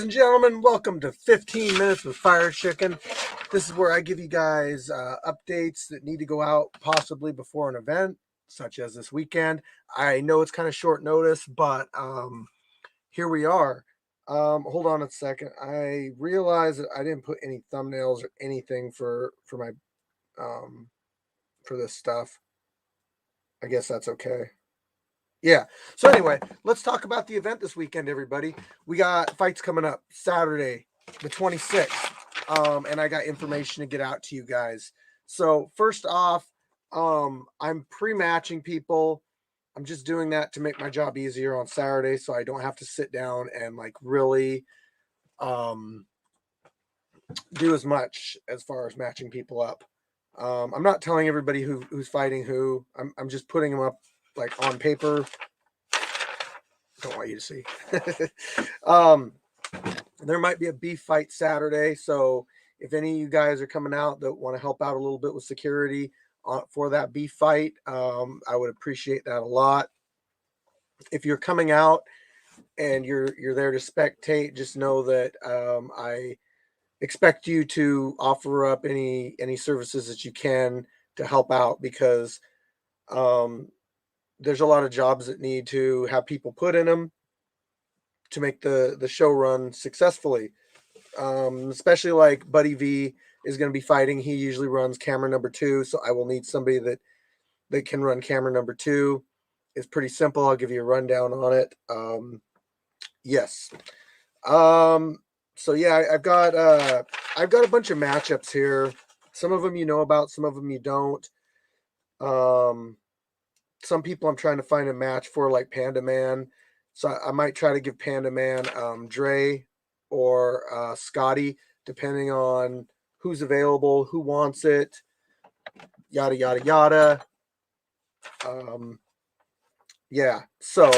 Ladies and gentlemen, welcome to 15 Minutes with Firechicken. This is where I give you guys updates that need to go out possibly before an event, such as this weekend. I know it's kind of short notice, but here we are. Hold on a second. I realized that I didn't put any thumbnails or anything for my for this stuff. I guess that's okay. Yeah. So anyway, let's talk about the event this weekend, everybody. We got fights coming up Saturday, the 26th. And I got information to get out to you guys. So first off, I'm pre-matching people. I'm just doing that to make my job easier on Saturday so I don't have to sit down and like really do as much as far as matching people up. I'm not telling everybody who's fighting who. I'm just putting them up like on paper. Don't want you to see. There might be a beef fight Saturday, so if any of you guys are coming out that want to help out a little bit with security for that beef fight, I would appreciate that a lot. If you're coming out and you're there to spectate, just know that I expect you to offer up any services that you can to help out, because there's a lot of jobs that need to have people put in them to make the show run successfully. Especially like Buddy V is going to be fighting. He usually runs camera number 2, so I will need somebody that can run camera number 2. It's pretty simple. I'll give you a rundown on it. Yes. So yeah, I've got a bunch of matchups here. Some of them you know about, some of them you don't. Some people I'm trying to find a match for, like Panda Man. So I might try to give Panda Man Dre or Scotty, depending on who's available, who wants it, yada, yada, yada. Yeah, so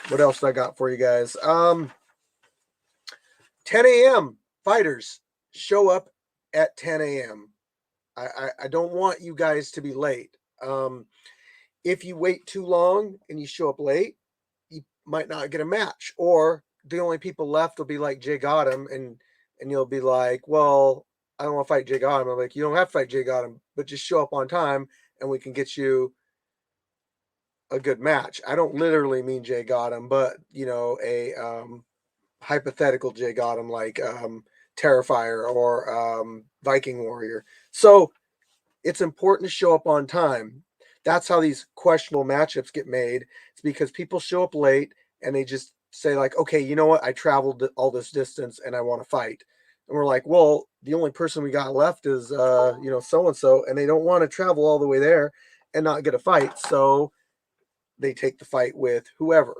what else I got for you guys? 10 a.m. fighters show up at 10 a.m. I don't want you guys to be late. If you wait too long and you show up late, you might not get a match, or the only people left will be like Jay Gotham, and you'll be like, well, I don't want to fight Jay Gotham. I'm like, you don't have to fight Jay Gotham, but just show up on time and we can get you a good match. I don't literally mean Jay Gotham, but a hypothetical Jay Gotham, like Terrifier or Viking Warrior. So it's important to show up on time. That's how these questionable matchups get made. It's because people show up late and they just say like, okay, you know what? I traveled all this distance and I want to fight. And we're like, well, the only person we got left is, so-and-so, and they don't want to travel all the way there and not get a fight. So they take the fight with whoever.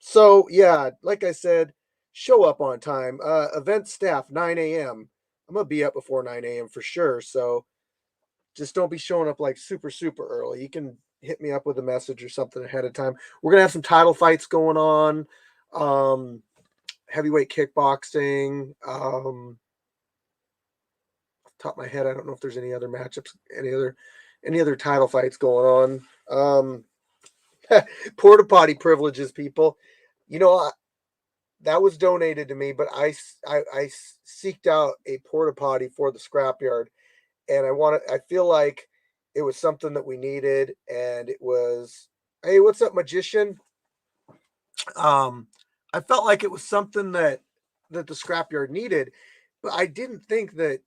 So yeah, like I said, show up on time. Event staff, 9 a.m. I'm going to be up before 9 a.m. for sure. So just don't be showing up like super, super early. You can hit me up with a message or something ahead of time. We're going to have some title fights going on. Heavyweight kickboxing. Top of my head, I don't know if there's any other matchups, any other title fights going on. Porta potty privileges, people. That was donated to me, but I seeked out a porta potty for the Scrapyard, and I feel like it was something that we needed, and it was, hey, what's up, magician? I felt like it was something that the Scrapyard needed, but I didn't think that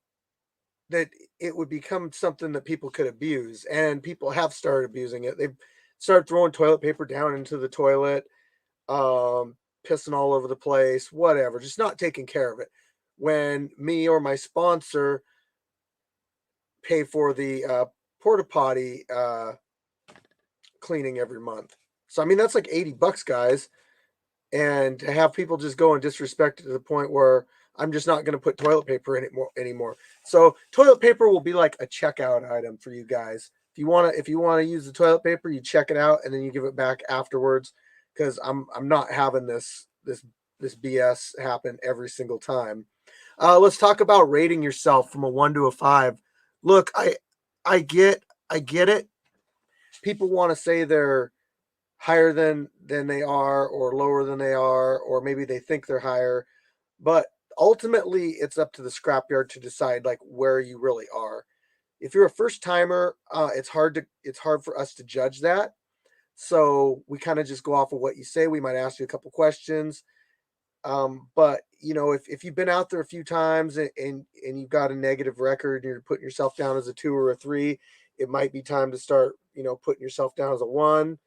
it would become something that people could abuse, and people have started abusing it. They've started throwing toilet paper down into the toilet, pissing all over the place, whatever, just not taking care of it. When me or my sponsor pay for the porta potty cleaning every month. So I mean, that's like $80, guys. And to have people just go and disrespect it to the point where I'm just not going to put toilet paper in it anymore. So toilet paper will be like a checkout item for you guys. If you want to use the toilet paper, you check it out and then you give it back afterwards, because I'm not having this BS happen every single time. Let's talk about rating yourself from a 1 to a 5. Look, I get it. People want to say they're higher than they are, or lower than they are, or maybe they think they're higher. But ultimately, it's up to the scrapyard to decide like where you really are. If you're a first timer, it's hard for us to judge that. So we kind of just go off of what you say. We might ask you a couple questions. But if you've been out there a few times, and you've got a negative record, and you're putting yourself down as a 2 or a 3, it might be time to start, putting yourself down as a 1.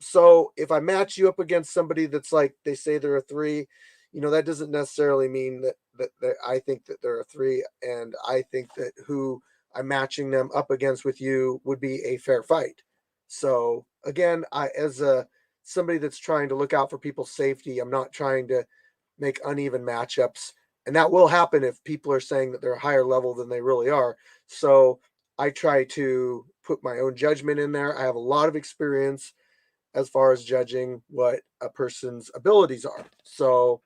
So if I match you up against somebody that's like they say they're a 3, that doesn't necessarily mean that I think that they're a 3, and I think that who I'm matching them up against with you would be a fair fight. So again, I as a somebody that's trying to look out for people's safety, I'm not trying to make uneven matchups, and that will happen if people are saying that they're a higher level than they really are. So I try to put my own judgment in there. I have a lot of experience as far as judging what a person's abilities are. So,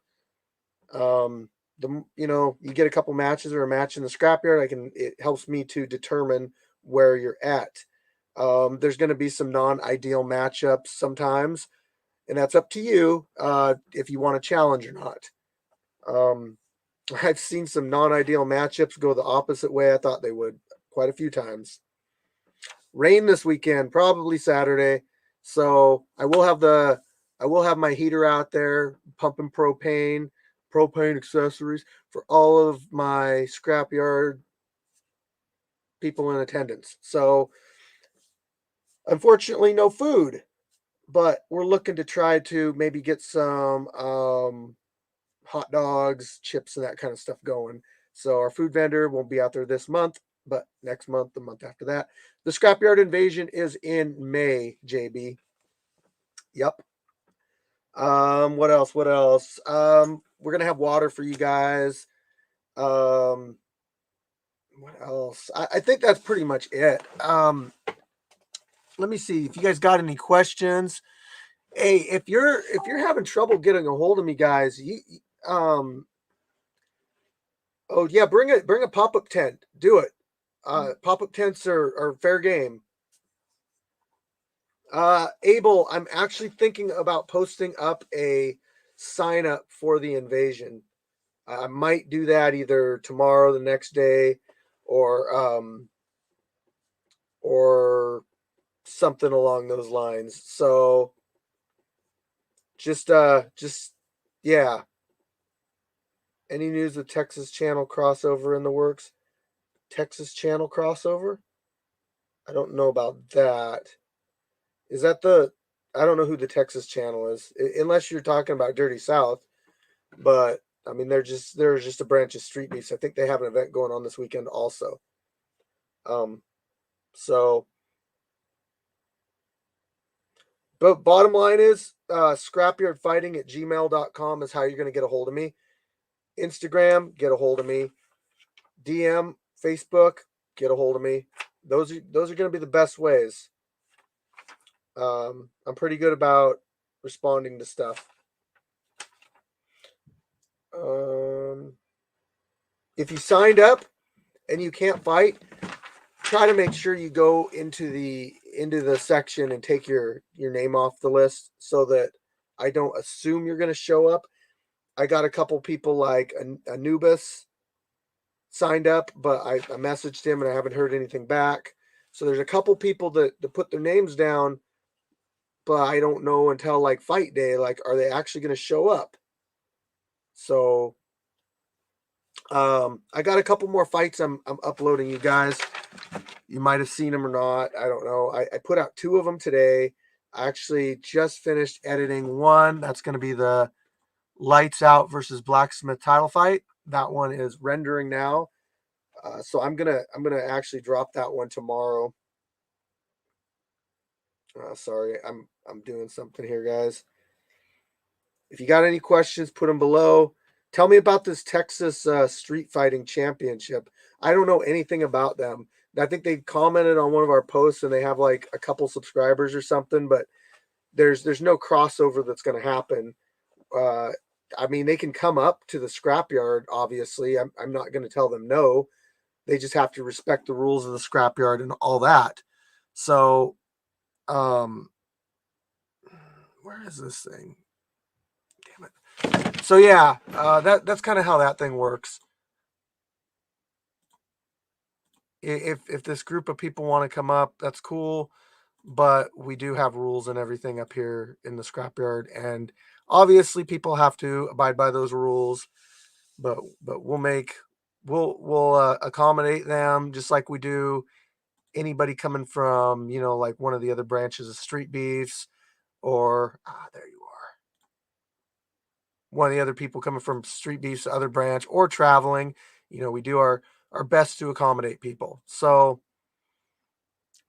you get a couple matches or a match in the scrapyard, it helps me to determine where you're at. There's going to be some non-ideal matchups sometimes, and that's up to you if you want to challenge or not. Um, I've seen some non-ideal matchups go the opposite way I thought they would quite a few times. Rain this weekend, probably Saturday. So I will have my heater out there pumping propane accessories for all of my scrapyard people in attendance. So unfortunately, no food, but we're looking to try to maybe get some hot dogs, chips, and that kind of stuff going. So our food vendor won't be out there this month, but next month, the month after that. The Scrapyard Invasion is in May, JB. Yep. What else? What else? We're gonna have water for you guys. Um, what else? I think that's pretty much it. Let me see if you guys got any questions. Hey, if you're having trouble getting a hold of me, guys, um oh yeah, bring a pop-up tent. Do it. Pop-up tents are fair game. Abel, I'm actually thinking about posting up a sign up for the invasion. I might do that either tomorrow, the next day, or something along those lines. So just yeah. Any news with Texas Channel crossover in the works? Texas Channel crossover? I don't know about that. Is that the? I don't know who the Texas Channel is, unless you're talking about Dirty South. But I mean, they're just a branch of Street Beefs. I think they have an event going on this weekend also. Um, so, but bottom line is, scrapyardfighting at gmail.com is how you're going to get a hold of me. Instagram, get a hold of me. DM, Facebook, get a hold of me. Those are going to be the best ways. I'm pretty good about responding to stuff. If you signed up and you can't fight, try to make sure you go into the section and take your name off the list so that I don't assume you're going to show up. I got a couple people like Anubis signed up, but I messaged him and I haven't heard anything back. So there's a couple people that put their names down, but I don't know until like fight day, like, are they actually going to show up? So I got a couple more fights I'm uploading, you guys. You might have seen them or not. I don't know. I put out 2 of them today. I actually just finished editing one. That's going to be the Lights Out versus Blacksmith title fight. That one is rendering now. So I'm gonna actually drop that one tomorrow. Sorry, I'm doing something here, guys. If you got any questions, put them below. Tell me about this Texas Street Fighting Championship. I don't know anything about them. I think they commented on one of our posts and they have like a couple subscribers or something, but there's no crossover that's going to happen. Uh, I mean, they can come up to the scrapyard. Obviously, I'm not going to tell them no. They just have to respect the rules of the scrapyard and all that. So, um, where is this thing? Damn it. So yeah, that's kind of how that thing works. If this group of people want to come up, that's cool, but we do have rules and everything up here in the scrapyard, and obviously people have to abide by those rules. But we'll accommodate them just like we do anybody coming from, like one of the other branches of Street Beefs, or there you are, one of the other people coming from Street Beef's other branch or traveling. We do our best to accommodate people. So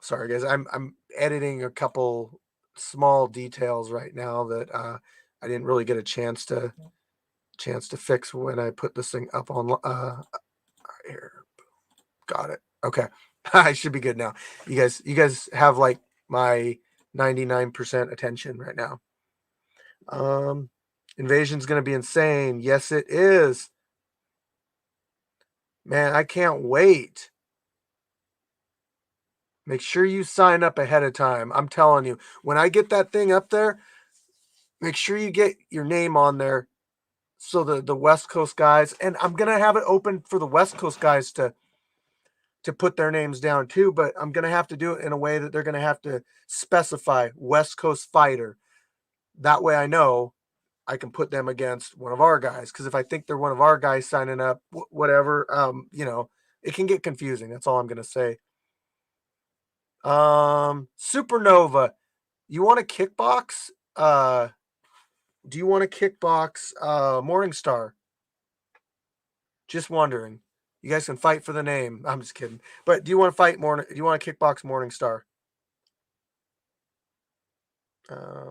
sorry guys, I'm editing a couple small details right now that I didn't really get a chance to fix when I put this thing up on here. Got it. Okay. I should be good now. You guys have like my 99% attention right now. Invasion's going to be insane. Yes, it is. Man, I can't wait. Make sure you sign up ahead of time. I'm telling you, when I get that thing up there, make sure you get your name on there. So the West Coast guys, and I'm going to have it open for the West Coast guys to put their names down too, but I'm going to have to do it in a way that they're going to have to specify West Coast fighter. That way I know I can put them against one of our guys. Because if I think they're one of our guys signing up, whatever, it can get confusing. That's all I'm going to say. Supernova, you want to kickbox? Do you want to kickbox Morningstar? Just wondering. You guys can fight for the name. I'm just kidding. But do you want to fight Do you want to kickbox Morningstar?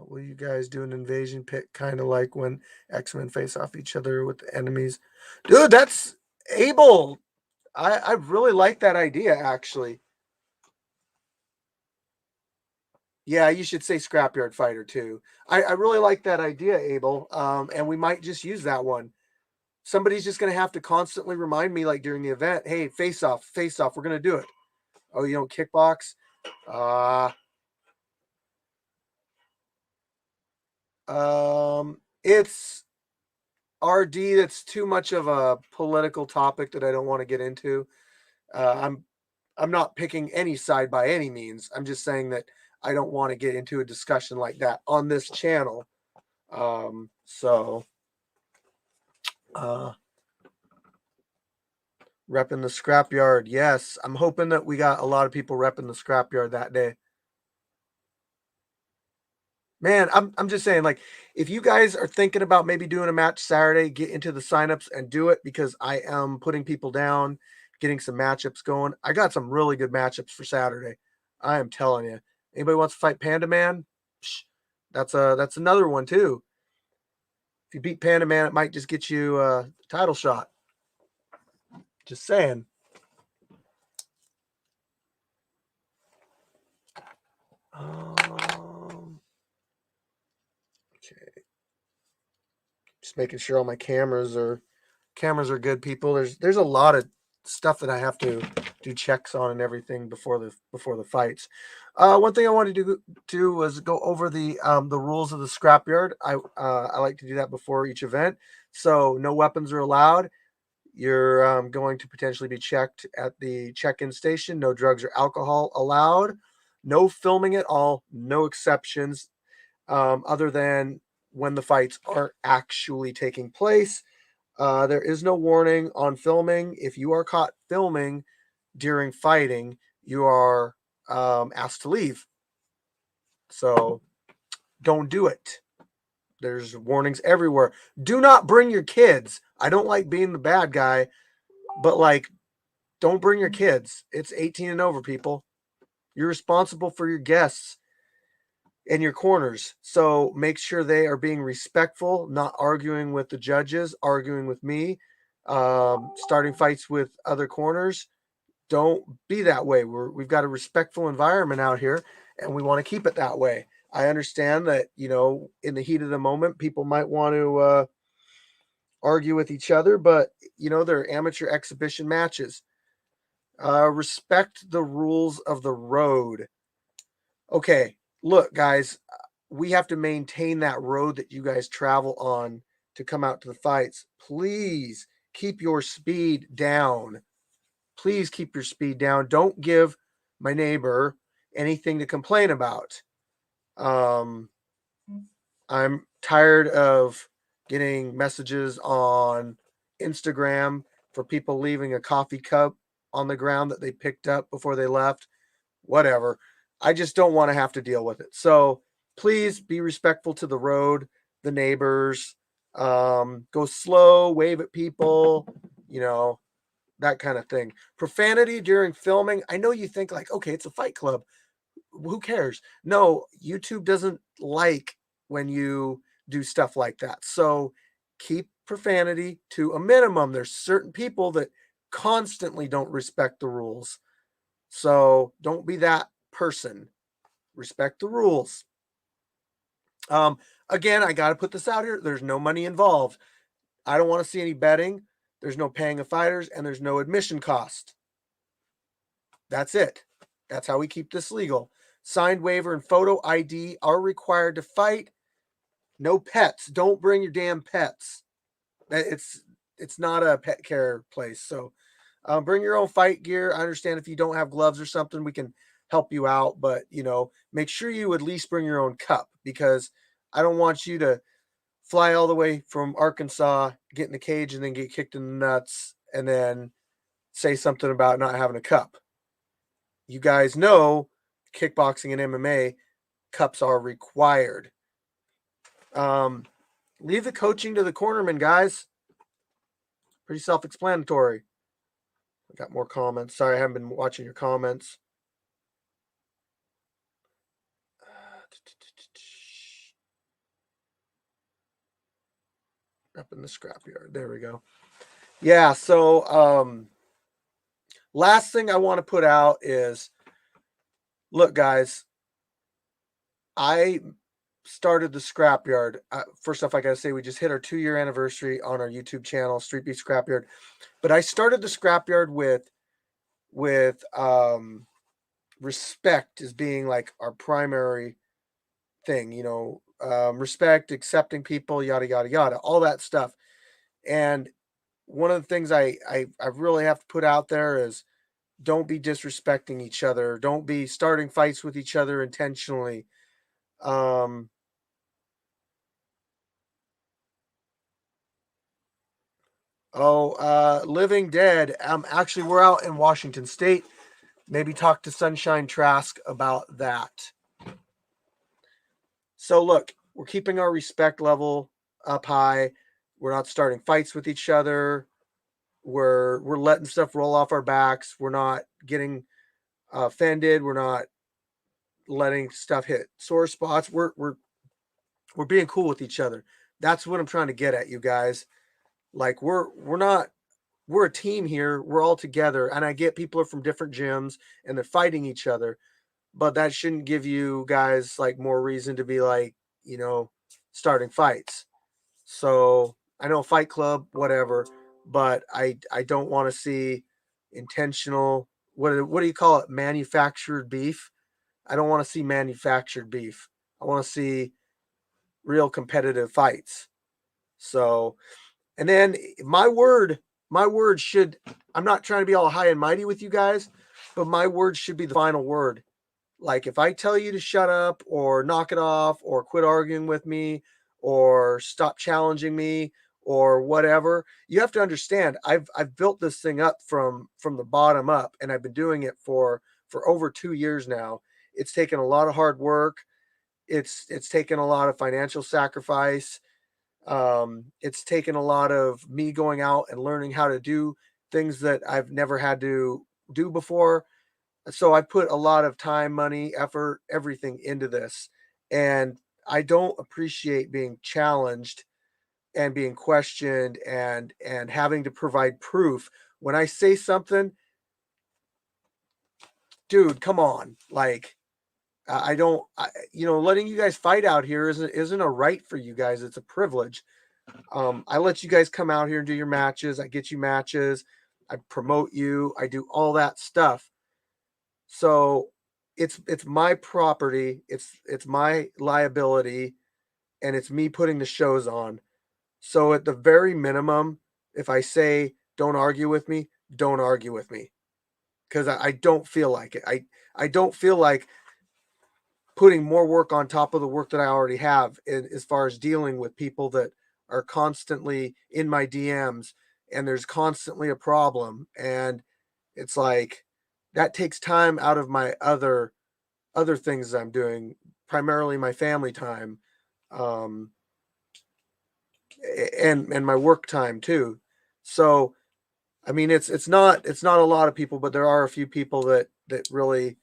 Will you guys do an invasion pick, kind of like when X-Men face off each other with the enemies? Dude, that's Abel. I really like that idea, actually. Yeah, you should say Scrapyard Fighter too. I really like that idea, Abel. And we might just use that one. Somebody's just gonna have to constantly remind me, like during the event, hey, face off, we're gonna do it. Oh, you don't kickbox? It's RD. That's too much of a political topic that I don't want to get into. I'm not picking any side by any means. I'm just saying that I don't want to get into a discussion like that on this channel. So repping the scrapyard. Yes, I'm hoping that we got a lot of people repping the scrapyard that day. Man, I'm just saying, like, if you guys are thinking about maybe doing a match Saturday, get into the signups and do it, because I am putting people down, getting some matchups going. I got some really good matchups for Saturday. I am telling you. Anybody wants to fight Panda Man? That's another one too. If you beat Panda Man, it might just get you a title shot. Just saying. Okay. Just making sure all my cameras are good, people. There's a lot of stuff that I have to do checks on and everything before the fights. One thing I wanted to do was go over the rules of the scrapyard. I like to do that before each event. So no weapons are allowed. You're going to potentially be checked at the check-in station. No drugs or alcohol allowed. No filming at all. No exceptions, other than when the fights aren't actually taking place. There is no warning on filming. If you are caught filming during fighting, you are asked to leave. So don't do it. There's warnings everywhere. Do not bring your kids. I don't like being the bad guy, but like, don't bring your kids. It's 18 and over, people. You're responsible for your guests and your corners. So make sure they are being respectful, not arguing with the judges, arguing with me, starting fights with other corners. Don't be that way. We've got a respectful environment out here, and we want to keep it that way. I understand that, in the heat of the moment, people might want to argue with each other, but, they're amateur exhibition matches. Respect the rules of the road. Okay, look, guys, we have to maintain that road that you guys travel on to come out to the fights. Please keep your speed down. Please keep your speed down. Don't give my neighbor anything to complain about. Um, I'm tired of getting messages on Instagram for people leaving a coffee cup on the ground that they picked up before they left. Whatever. I just don't want to have to deal with it. So please be respectful to the road, the neighbors. Go slow, wave at people, you know, that kind of thing. Profanity during filming. I know you think like, okay, it's a fight club. Who cares? No, YouTube doesn't like when you do stuff like that. So keep profanity to a minimum. There's certain people that constantly don't respect the rules. So don't be that person. Respect the rules. Again, I got to put this out here. There's no money involved. I don't want to see any betting. There's no paying of fighters, and there's no admission cost. That's it. That's how we keep this legal. Signed waiver and photo ID are required to fight. No pets. Don't bring your damn pets. It's not a pet care place. So bring your own fight gear. I understand if you don't have gloves or something, we can help you out. But, make sure you at least bring your own cup, because I don't want you to fly all the way from Arkansas, get in the cage, and then get kicked in the nuts, and then say something about not having a cup. You guys know kickboxing and MMA, cups are required. Leave the coaching to the cornerman, guys. Pretty self-explanatory. I got more comments. Sorry, I haven't been watching your comments. Up in the scrapyard. There we go. Yeah, so last thing I want to put out is, look, guys, I started the Scrapyard. First off, I got to say, we just hit our 2-year anniversary on our YouTube channel, Street Beef Scrapyard. But I started the Scrapyard with respect as being like our primary thing, respect, accepting people, yada, yada, yada, all that stuff. And one of the things I really have to put out there is, don't be disrespecting each other. Don't be starting fights with each other intentionally. Living Dead. Actually, we're out in Washington State. Maybe talk to Sunshine Trask about that. So look, we're keeping our respect level up high. We're not starting fights with each other. We're letting stuff roll off our backs. We're not getting offended. We're not letting stuff hit sore spots. We're being cool with each other. That's what I'm trying to get at, you guys. Like we're a team here. We're all together, and I get people are from different gyms and they're fighting each other, but that shouldn't give you guys like more reason to be like, starting fights. So I know Fight Club, whatever, but I don't want to see intentional. What do you call it? Manufactured beef. I don't want to see manufactured beef. I want to see real competitive fights. So, and then my word should, I'm not trying to be all high and mighty with you guys, but my word should be the final word. Like if I tell you to shut up or knock it off or quit arguing with me or stop challenging me or whatever, you have to understand I've built this thing up from the bottom up, and I've been doing it for over 2 years now. It's taken a lot of hard work. It's taken a lot of financial sacrifice. It's taken a lot of me going out and learning how to do things that I've never had to do before. So I put a lot of time, money, effort, everything into this. And I don't appreciate being challenged and being questioned and having to provide proof. When I say something, dude, come on. Like I don't letting you guys fight out here isn't a right for you guys. It's a privilege. I let you guys come out here and do your matches. I get you matches. I promote you. I do all that stuff. So it's my property, it's my liability, and it's me putting the shows on. So at the very minimum, if I say don't argue with me, don't argue with me, because I don't feel like it. I don't feel like putting more work on top of the work that I already have as far as dealing with people that are constantly in my DMs, and there's constantly a problem, and it's like that takes time out of my other things I'm doing, primarily my family time, um, and my work time too. So I mean, it's not a lot of people, but there are a few people that really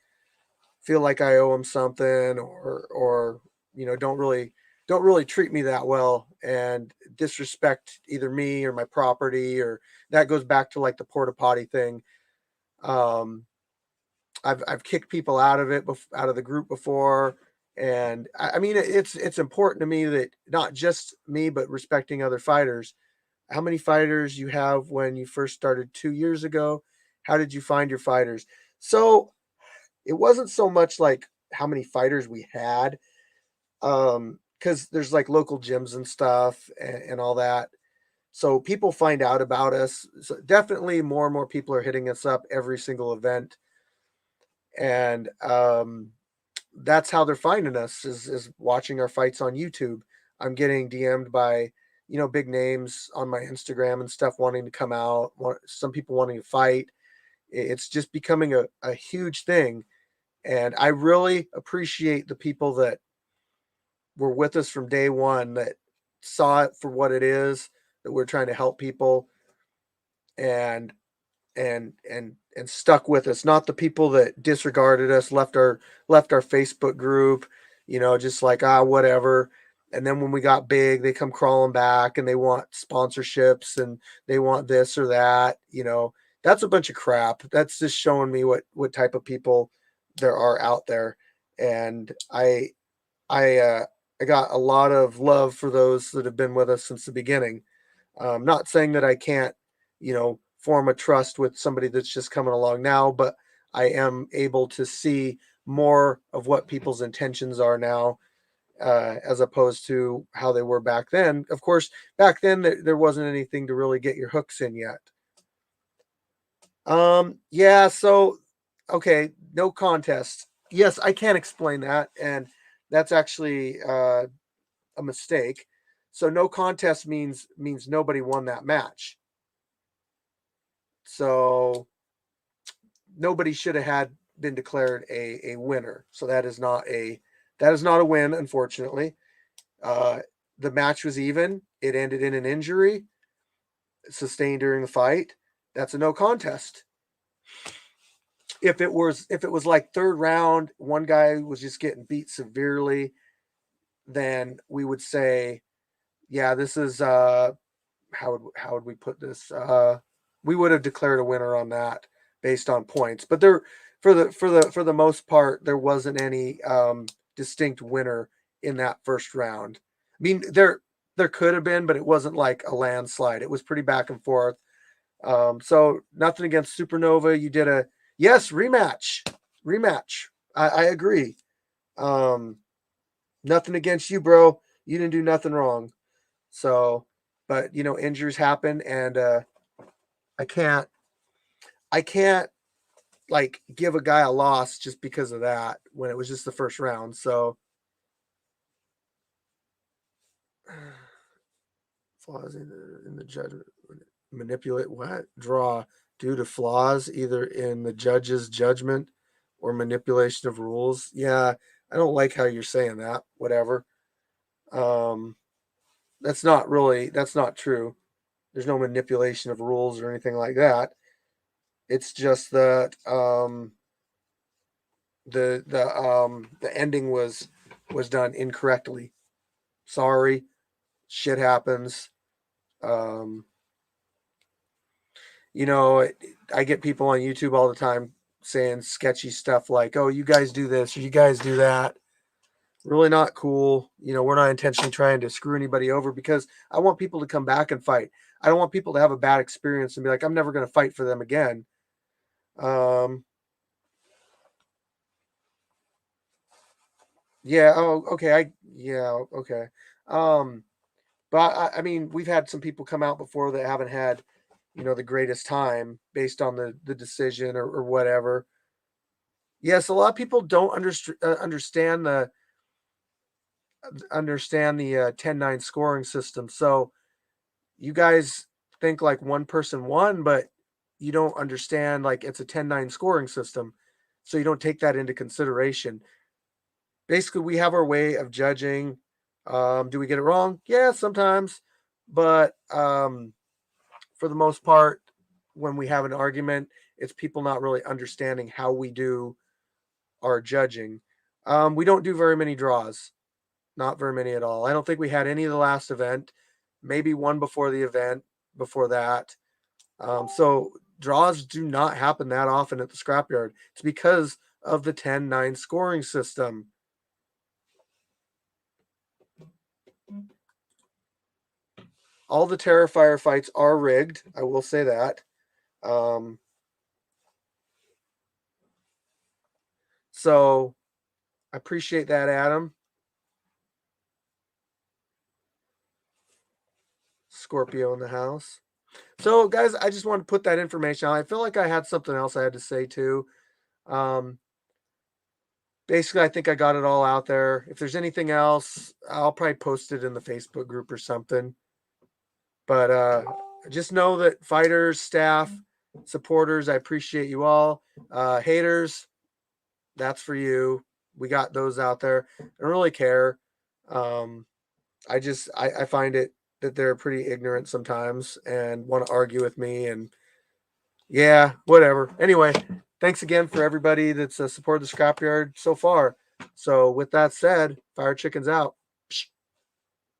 feel like I owe them something, or don't really treat me that well, and disrespect either me or my property, or that goes back to like the porta potty thing. Um, I've kicked people out of it, out of the group before, and I mean it's important to me that not just me, but respecting other fighters. How many fighters you have when you first started 2 years ago? How did you find your fighters? So it wasn't so much like how many fighters we had, because there's like local gyms and stuff, and all that. So people find out about us. So definitely more and more people are hitting us up every single event, and that's how they're finding us is watching our fights on YouTube. I'm getting DM'd by big names on my Instagram and stuff wanting to come out. Some people wanting to fight. It's just becoming a huge thing, and I really appreciate the people that were with us from day one, that saw it for what it is, that we're trying to help people, and and stuck with us, not the people that disregarded us, left our Facebook group, just like whatever. And then when we got big, they come crawling back and they want sponsorships and they want this or that. That's a bunch of crap. That's just showing me what type of people there are out there. And I got a lot of love for those that have been with us since the beginning. Not saying that I can't, form a trust with somebody that's just coming along now, but I am able to see more of what people's intentions are now, as opposed to how they were back then. Of course, back then there wasn't anything to really get your hooks in yet. Yeah, so okay, no contest. Yes, I can explain that, and that's actually a mistake. So no contest means nobody won that match. So nobody should have had been declared a winner. So that is not a win, unfortunately. Uh, the match was even. It ended in an injury sustained during the fight. That's a no contest. If it was like third round, one guy was just getting beat severely, then we would say, yeah, this is how would we put this? We would have declared a winner on that based on points. But there, for the most part, there wasn't any distinct winner in that first round. I mean, there could have been, but it wasn't like a landslide. It was pretty back and forth. So nothing against Supernova. You did a yes rematch. I agree. Um, Nothing against you, bro. You didn't do nothing wrong. So, but injuries happen, and I can't I can't like give a guy a loss just because of that when it was just the first round. So flaws in the judgment, manipulate what draw due to flaws either in the judge's judgment or manipulation of rules. Yeah, I don't like how you're saying that. Whatever. Um, that's not true. There's no manipulation of rules or anything like that. It's just that the ending was done incorrectly. Sorry, shit happens. Um, you know, I get people on YouTube all the time saying sketchy stuff like, "Oh, you guys do this or you guys do that." Really not cool. We're not intentionally trying to screw anybody over, because I want people to come back and fight. I don't want people to have a bad experience and be like, "I'm never going to fight for them again." Um, Yeah. Oh, okay. Yeah. Okay. Um, but I mean, we've had some people come out before that haven't had, the greatest time based on the decision or whatever. Yes, a lot of people don't understand the 10-9 scoring system. So you guys think like one person won, but you don't understand like it's a 10-9 scoring system. So you don't take that into consideration. Basically, we have our way of judging. Do we get it wrong? Yeah, sometimes. But for the most part, when we have an argument, it's people not really understanding how we do our judging. We don't do very many draws, not very many at all. I don't think we had any of the last event, maybe one before the event, before that. So draws do not happen that often at the scrapyard. It's because of the 10-9 scoring system. All the Terrifier fights are rigged. I will say that. Um, so I appreciate that, Adam. Scorpio in the house. So, guys, I just want to put that information on. I feel like I had something else I had to say too. Um, Basically, I think I got it all out there. If there's anything else, I'll probably post it in the Facebook group or something. But just know that fighters, staff, supporters, I appreciate you all. Haters, that's for you. We got those out there. I don't really care. Um, I find it that they're pretty ignorant sometimes and want to argue with me, and yeah, whatever. Anyway, thanks again for everybody that's supported the scrapyard so far. So with that said, Fire Chicken's out.